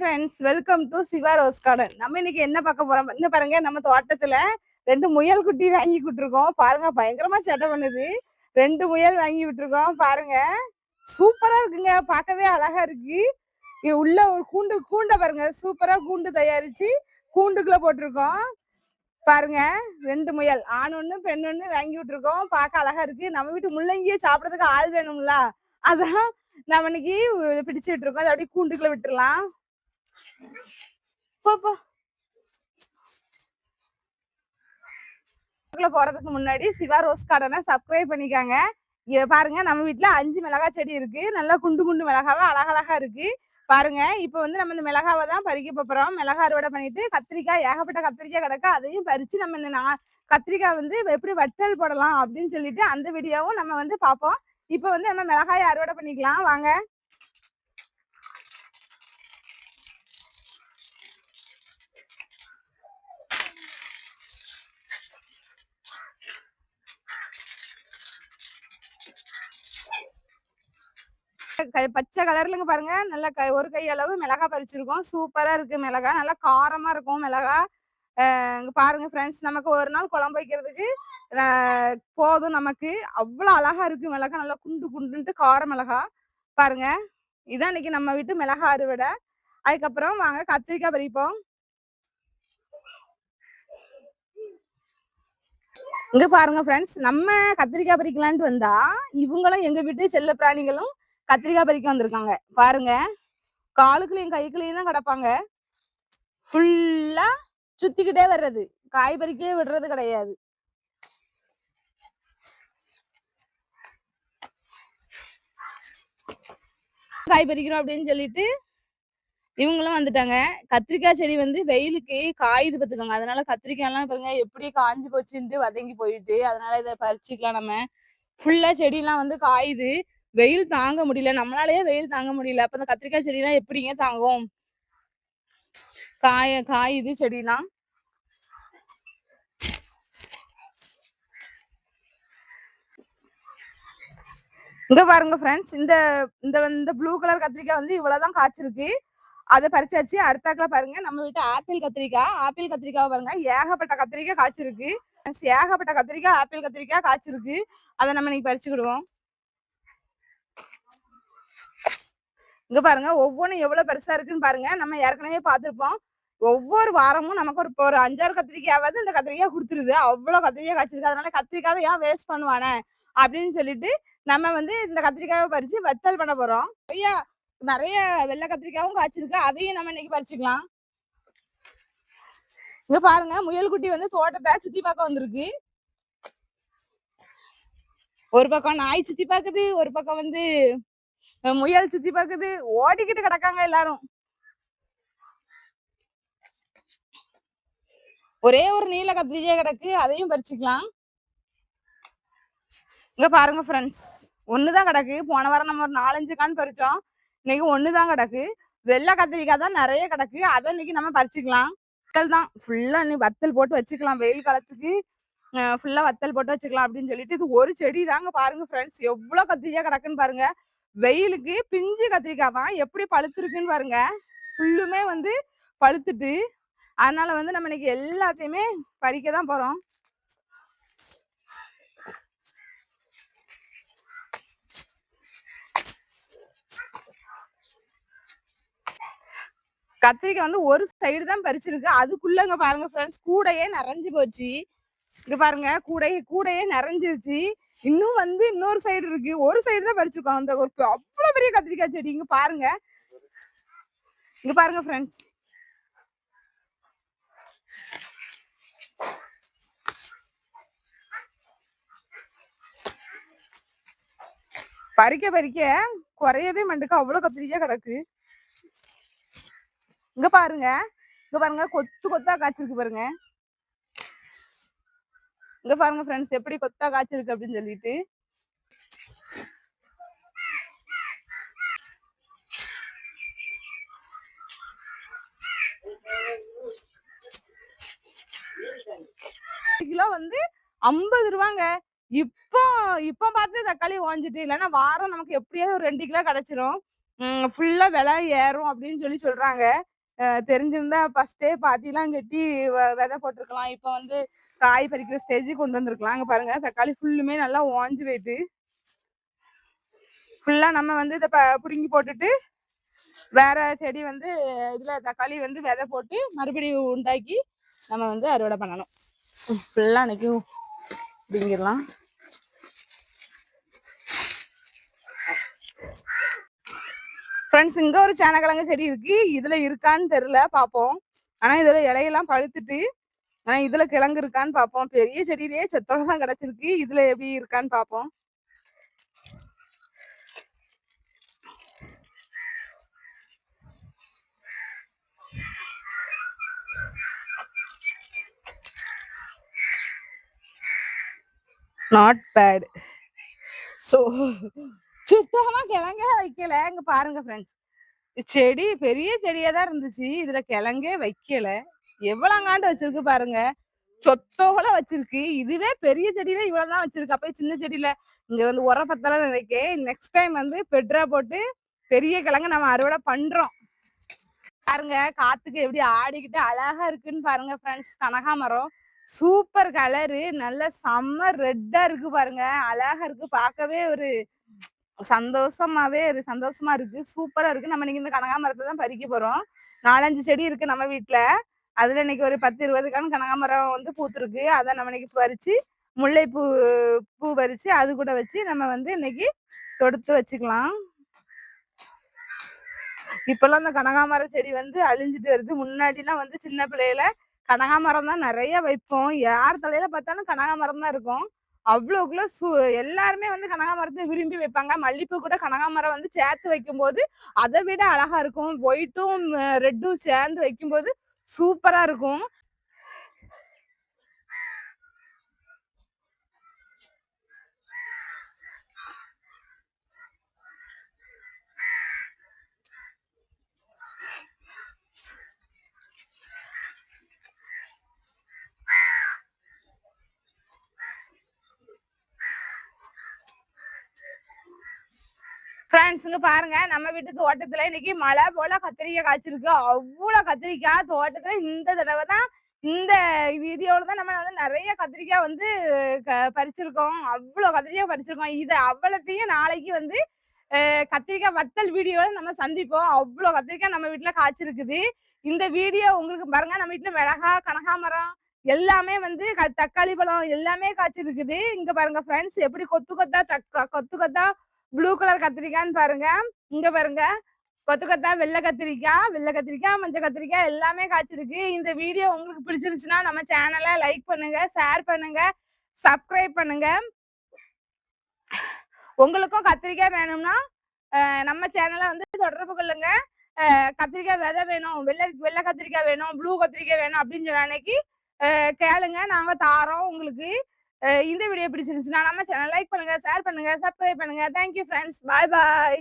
Friends, welcome to Siva rose garden. நம்ம இன்னைக்கு என்ன பார்க்க போறோம்? இன்னும் பாருங்க, நம்ம தோட்டத்துல 2 முயல் குட்டி வாங்கி விட்டுருக்கோம். பாருங்க, பயங்கரமா சேட்டை பண்ணுது. 2 முயல் வாங்கி விட்டுருக்கோம். பாருங்க, சூப்பரா இருக்குங்க. பார்க்கவே அழகா இருக்கு. உள்ள ஒரு கூண்டை பாருங்க, சூப்பரா கூண்டு தயாரிச்சு கூண்டுக்குள்ள போட்டிருக்கோம். பாருங்க, 2 முயல், ஆண் ஒண்ணு பெண் ஒண்ணு வாங்கி விட்டுருக்கோம். பார்க்க அழகா இருக்கு. நம்ம வீட்டு முள்ளங்கியை சாப்பிடறதுக்கு ஆள் வேணும்ல, அதான் நம்ம இன்னைக்கு பிடிச்சு விட்டுருக்கோம். அதை அப்படியே கூண்டுக்குள்ள விட்டுறலாம். போறதுக்கு முன்னாடி சிவா ரோஸ் கார்டனை சப்ஸ்கிரைப் பண்ணிக்காங்க. பாருங்க, நம்ம வீட்டுல 5 மிளகாய் செடி இருக்கு. நல்லா குண்டு குண்டு மிளகாவா அழகழகா இருக்கு. பாருங்க, இப்ப வந்து நம்ம இந்த மிளகாவை தான் பறிக்க போறோம். மிளகாய் அறுவடை பண்ணிட்டு கத்திரிக்காய், ஏகப்பட்ட கத்திரிக்காய் கிடக்கு. அதையும் பறிச்சு நம்ம இந்த கத்திரிக்காய் வந்து எப்படி வற்றல் போடலாம் அப்படின்னு சொல்லிட்டு அந்த வீடியோவும் நம்ம வந்து பார்ப்போம். இப்ப வந்து நம்ம மிளகாயை அறுவடை பண்ணிக்கலாம் வாங்க. பச்சை கலர்லங்க பாருங்க, நல்லா ஒரு கை அளவு மிளகாய் பறிச்சிருக்கோம். சூப்பரா இருக்கு மிளகாய், நல்லா காரமா இருக்கும் மிளகாய். பாருங்க ஃப்ரெண்ட்ஸ், நமக்கு ஒரு நாள் குழம்பு வைக்கிறதுக்கு போதும். நமக்கு அவ்வளவு அழகா இருக்கு மிளகாய், நல்லா குண்டு குண்டுன்ட்டு கார மிளகாய். பாருங்க, இதான் இன்னைக்கு நம்ம வீட்டு மிளகாய் அறுவடை. அதுக்கப்புறம் வாங்க கத்திரிக்காய் பறிப்போம். இங்க பாருங்க ஃப்ரெண்ட்ஸ், நம்ம கத்திரிக்காய் பறிக்கலான்ட்டு வந்தா இவங்களும் எங்க வீட்டு செல்ல பிராணிகளும் கத்திரிக்காய் பறிக்க வந்திருக்காங்க. பாருங்க, காலுக்குள்ளயும் கைக்குள்ளயும் தான் கிடப்பாங்க. ஃபுல்லா சுத்திக்கிட்டே வர்றது, காய் பறிக்கவே விடுறது கிடையாது. காய் பறிக்கிறோம் அப்படின்னு சொல்லிட்டு இவங்களும் வந்துட்டாங்க. கத்திரிக்காய் செடி வந்து வெயிலுக்கு காயுது பார்த்துக்கோங்க. அதனால கத்திரிக்காய் எல்லாம் பாருங்க எப்படி காஞ்சு போச்சுன்ட்டு வதங்கி போயிட்டு, அதனால இதை பறிச்சுக்கலாம். நம்ம ஃபுல்லா செடியெல்லாம் வந்து காயுது, வெயில் தாங்க முடியல. நம்மளாலேயே வெயில் தாங்க முடியல. அப்ப இந்த கத்திரிக்காய் செடியெல்லாம் எப்படிங்க தாங்கும்? காயுது செடியெல்லாம். இங்க பாருங்க ஃப்ரெண்ட்ஸ், இந்த ப்ளூ கலர் கத்திரிக்காய் வந்து இவ்வளவுதான் காய்ச்சிருக்கு. அதை பறிச்சாச்சு. அடுத்தாக்குல பாருங்க, நம்ம வீட்டு ஆப்பிள் கத்திரிக்காய் பாருங்க, ஏகப்பட்ட கத்திரிக்காய் காய்ச்சிருக்கு. ஏகப்பட்ட கத்திரிக்காய், ஆப்பிள் கத்திரிக்காய் காய்ச்சிருக்கு. அதை நம்ம இன்னைக்கு பறிச்சுக்கிடுவோம். இங்க பாருங்க, ஒவ்வொன்றும் எவ்வளவு பெருசா இருக்குன்னு பாருங்க. நம்ம ஏற்கனவே பார்த்திருப்போம். ஒவ்வொரு வாரமும் நமக்கு ஒரு 5-6 கத்திரிக்காயாவது இந்த கத்திரிக்காய் கொடுத்துருது. அவ்வளவு கத்திரிக்காய் காய்ச்சிருக்கு. அதனால கத்திரிக்காவை ஏன் வேஸ்ட் பண்ணுவானே அப்படின்னு சொல்லிட்டு நம்ம வந்து இந்த கத்திரிக்காயை பறிச்சு வத்தல் பண்ண போறோம். நிறைய வெள்ளை கத்திரிக்காயும் காய்ச்சிருக்கு. அதையும் நம்ம இன்னைக்கு பறிச்சுக்கலாம். இங்க பாருங்க, முயல் குட்டி வந்து தோட்டத்தை சுத்தி பார்க்க வந்திருக்கு. ஒரு பக்கம் நாய் சுத்தி பாக்குது, ஒரு பக்கம் வந்து முயல் சுத்தி பாக்குது. ஓடிக்கிட்டு கிடக்காங்க எல்லாரும். ஒரே ஒரு நீல கத்திரிக்காய் கிடக்கு, அதையும் பறிச்சுக்கலாம். இங்க பாருங்க ஃப்ரெண்ட்ஸ், ஒண்ணுதான் கிடக்கு. போன வாரம் நம்ம ஒரு 4-5 கான் பறிச்சோம். இன்னைக்கு ஒண்ணுதான் கிடக்கு. வெள்ளை கத்திரிக்காய் தான் நிறைய கிடக்கு. அதை இன்னைக்கு நம்ம பறிச்சுக்கலாம். வத்தல் தான் ஃபுல்லா நீ வத்தல் போட்டு வச்சுக்கலாம். வெயில் காலத்துக்கு ஃபுல்லா வத்தல் போட்டு வச்சுக்கலாம் அப்படின்னு சொல்லிட்டு இது ஒரு செடி தாங்க. பாருங்க ஃப்ரெண்ட்ஸ், எவ்வளவு கத்திரிக்காய் கிடக்குன்னு பாருங்க. வெயிலுக்கு பிஞ்சு கத்திரிக்காய் தான் எப்படி பழுத்துருக்குன்னு பாருங்க. ஃபுல்லுமே வந்து பழுத்துட்டு, அதனால வந்து நம்ம இன்னைக்கு எல்லாத்தையுமே பறிக்க தான் போறோம். கத்திரிக்காய் வந்து ஒரு சைடு தான் பறிச்சிருக்கு. அதுக்குள்ளங்க பாருங்க ஃப்ரெண்ட்ஸ், கூடையே நிறைஞ்சு போச்சு. இங்க பாருங்க, கூடையே நிறைஞ்சிருச்சு. இன்னும் வந்து இன்னொரு சைடு இருக்கு. ஒரு சைடு தான் பறிச்சிருக்கோம். அந்த அவ்வளவு பெரிய கத்திரிக்காய் செடி. இங்க பாருங்க ஃப்ரெண்ட்ஸ், பறிக்க குறையவே மாட்டுக்கு. அவ்வளவு கத்திரிக்காய் கிடக்கு. இங்க பாருங்க கொத்து கொத்தா காய்ச்சிருக்கு பாருங்க. இங்க பாருங்க ஃப்ரெண்ட்ஸ், எப்படி கொத்தா காய்ச்சிருக்கு அப்படின்னு சொல்லிட்டு. கிலோ வந்து 50 ரூபாங்க. இப்போ பார்த்து தக்காளி வாங்கிட்டு, இல்லைன்னா வாரம் நமக்கு எப்படியாவது ஒரு 2 கிலோ கிடைச்சிரும். ஃபுல்லா விலை ஏறும் அப்படின்னு சொல்றாங்க. தெரிஞ்சிருந்தா ஃபர்ஸ்டே பாத்திலாம் கட்டி விதை போட்டிருக்கலாம். இப்ப வந்து காய் பறிக்கிற ஸ்டேஜுக்கு கொண்டு வந்திருக்கலாம். அங்க பாருங்க தக்காளி ஃபுல்லுமே நல்லா ஓஞ்சு போயிட்டு ஃபுல்லா நம்ம வந்து இதை புடுங்கி போட்டுட்டு வேற செடி வந்து இதுல தக்காளி வந்து விதை போட்டு மறுபடியும் உண்டாக்கி நம்ம வந்து அறுவடை பண்ணணும். ஃபுல்லா அன்னைக்கு பிடிங்கிடலாம். ஃப்ரெண்ட்ஸ், இங்க ஒரு சேனக்கிழங்கு செடி இருக்கு. இதுல இருக்கான்னு தெரியல, பாப்போம். ஆனா இதுல இலையெல்லாம் பழுத்துட்டு, ஆனா இதுல கிழங்கு இருக்கான்னு பாப்போம். பெரிய செடியிலேயே செத்தோட தான் கிடைச்சிருக்கு. இதுல எப்படி இருக்கான்னு பாப்போம். Not bad. ஸோ சுத்தமா கிழங்கே வைக்கல. இங்க பாருங்க ஃப்ரெண்ட்ஸ், செடி பெரிய செடியா தான் இருந்துச்சு. இதுல கிழங்கே வைக்கல. எவ்வளவுங்காண்டு வச்சிருக்கு பாருங்க, சொத்தோல வச்சிருக்கு. இதுவே பெரிய செடியில இவ்வளவுதான் வச்சிருக்கு. அப்ப சின்ன செடியில இங்க வந்து உர பத்தல நினைக்கேன். நெக்ஸ்ட் டைம் வந்து பெட்ரா போட்டு பெரிய கிழங்கு நம்ம அறுவடை பண்றோம். பாருங்க காத்துக்கு எப்படி ஆடிக்கிட்டு அழகா இருக்குன்னு பாருங்க ஃப்ரெண்ட்ஸ். கனகாமரம் சூப்பர் கலரு, நல்ல செம்ம ரெட்டா இருக்கு பாருங்க. அழகா இருக்கு, பார்க்கவே ஒரு சந்தோஷமா இருக்கு. சூப்பரா இருக்கு. நம்ம இன்னைக்கு இந்த கனகாமரத்தை தான் பறிக்க போறோம். 4-5 செடி இருக்கு நம்ம வீட்டுல. அதுல இன்னைக்கு ஒரு 10-20 கண் கனகாமரம் வந்து பூத்துருக்கு. அதை நம்ம இன்னைக்கு பறிச்சு முல்லைப்பூ பறிச்சு அது கூட வச்சு நம்ம வந்து இன்னைக்கு தொடுத்து வச்சுக்கலாம். இப்பெல்லாம் இந்த கனகாமர செடி வந்து அழிஞ்சிட்டு வருது. முன்னாடிலாம் வந்து சின்ன பிள்ளையில கனகாமரம் தான் நிறைய வைப்போம். யார் தலையில பார்த்தாலும் கனகாமரம் தான் இருக்கும். அவ்வளோக்குள்ள எல்லாருமே வந்து கனகாமரத்தை விரும்பி வைப்பாங்க. மல்லிப்பூ கூட கனகாமரம் வந்து சேர்த்து வைக்கும் போது அதை விட அழகா இருக்கும். ஒயிட்டும் ரெட்டும் சேர்ந்து வைக்கும்போது சூப்பரா இருக்கும். ஃப்ரெண்ட்ஸுங்க பாருங்க, நம்ம வீட்டு தோட்டத்துல இன்னைக்கு மழை போல கத்திரிக்காய் காய்ச்சிருக்கு. அவ்வளவு கத்திரிக்காய் தோட்டத்துல. இந்த தடவை தான் இந்த வீடியோல தான் நம்ம வந்து நிறைய கத்திரிக்காய் வந்து பறிச்சிருக்கோம். அவ்வளவு கத்திரிக்காய் பறிச்சிருக்கோம். இது அவ்வளத்தையும் நாளைக்கு வந்து கத்திரிக்காய் வத்தல் வீடியோல நம்ம சந்திப்போம். அவ்வளவு கத்திரிக்காய் நம்ம வீட்டுல காய்ச்சிருக்குது. இந்த வீடியோ உங்களுக்கு பாருங்க, நம்ம வீட்டுல மிளகா, கனகாமரம் எல்லாமே வந்து தக்காளி பழம் எல்லாமே காய்ச்சிருக்குது. இங்க பாருங்க ஃப்ரெண்ட்ஸ், எப்படி கொத்து கொத்தா ப்ளூ கலர் கத்திரிக்காய்ன்னு பாருங்க. இங்க பாருங்க, கொத்து கொத்தா வெள்ளை கத்திரிக்காய், மஞ்சள் கத்திரிக்காய் எல்லாமே காய்ச்சிருக்கு. இந்த வீடியோ உங்களுக்கு பிடிச்சிருந்துச்சுன்னா நம்ம சேனலை லைக் பண்ணுங்க, ஷேர் பண்ணுங்க, சப்ஸ்கிரைப் பண்ணுங்க. உங்களுக்கும் கத்திரிக்காய் வேணும்னா நம்ம சேனலை வந்து தொடர்பு கொள்ளுங்க. கத்திரிக்காய் விதை வேணும், வெள்ளை கத்திரிக்காய் வேணும், ப்ளூ கத்திரிக்காய் வேணும் அப்படின்னு சொன்ன அன்னைக்கு கேளுங்க, நாங்க தாரோம் உங்களுக்கு. இந்த வீடியோ பிடிச்சிருந்துச்சுன்னா நம்ம சேனல் லைக் பண்ணுங்க, ஷேர் பண்ணுங்க, சப்ஸ்கிரைப் பண்ணுங்க. Thank you friends. பாய் பாய்.